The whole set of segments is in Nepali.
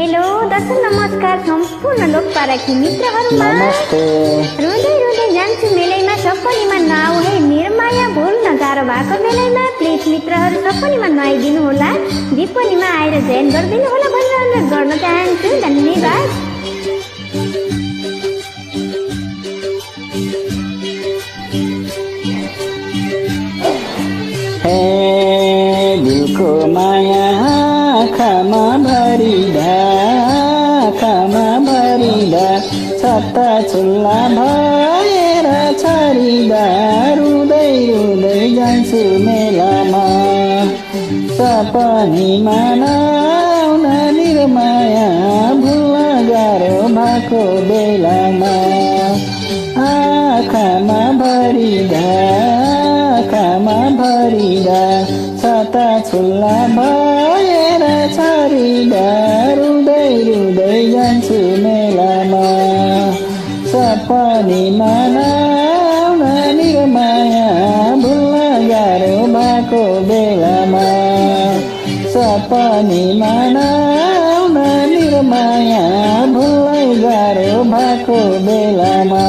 हेलो दर्शक नमस्कार सम्पूर्ण लोकपारखी मित्रहरूमा नमस्ते। रुँदै रुँदै जान्छु मेलैमा सपनीमा नआउहे निर्माया भुल्न गाह्रो भएको बेलैमा प्लिज मित्रहरू सपनीमा नआइदिनु होला, विपनीमा आएर जयन गरिदिनु होला भनेर अनुरोध गर्न चाहन्छु। धन्यवाद। हे दिलको माया आँखामा भरिदा छत्ता छुल्ला भएर छरिदा रुँदै रुँदै जान्छु मेलामा सपनीमा नआउन निर्माया भुल्न गाह्रो भएको बेलामा आँखामा भरिदा छत्ता छुल्ला भएर छरिदा रुँदै रुँदै जान्छु मेलामा सपनीमा नआउन निर्माया भुल्न गाह्रो भएको बेलामा सपनीमा नआउन निर्माया भुल्न गाह्रो भएको बेलामा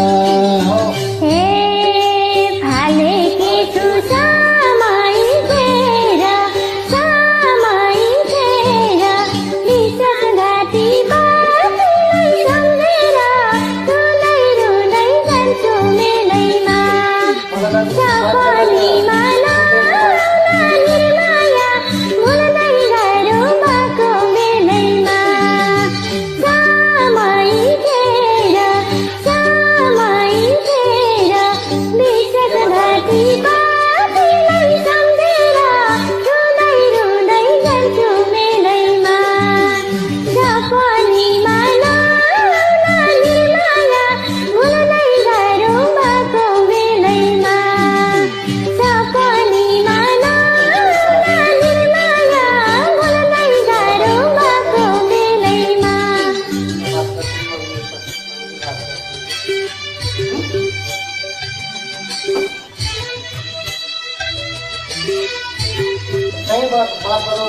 बात करो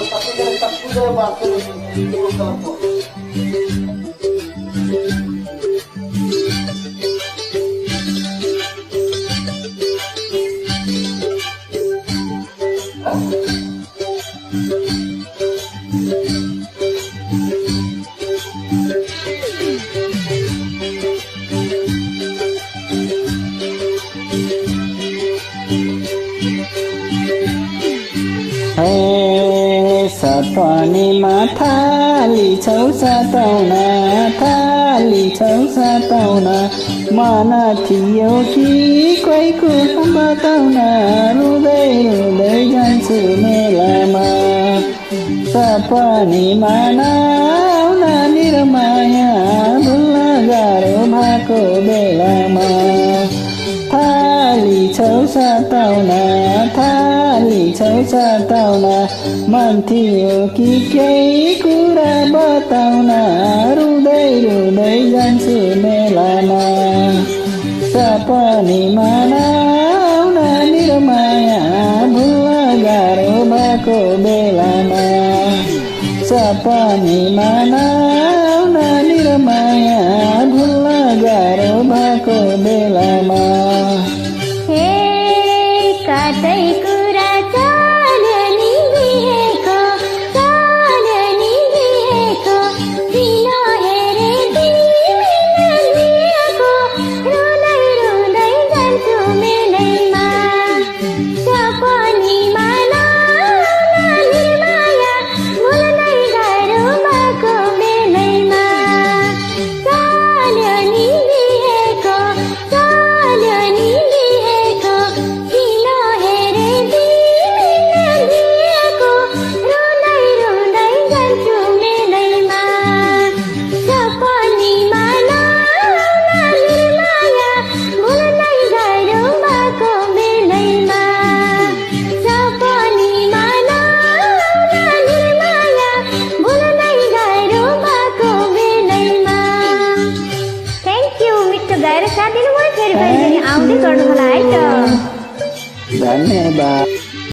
सब कुछ बात करो सपनीमा थाली छौ सताउन मन थियो कि कोहीको बताउन रुँदै रुँदै जान्छु मेलामा सपनीमा नआउन निर्माया भुल्न गाह्रो भएको बेलामा थाली छौ सताउन मन थियो कि केही कुरा बताउन रुँदै रुँदै जान्छु मेलामा सपनीमा नआउन निर्माया भुल्न गाह्रो भएको बेलामा सपनीमा नआउन निर्माया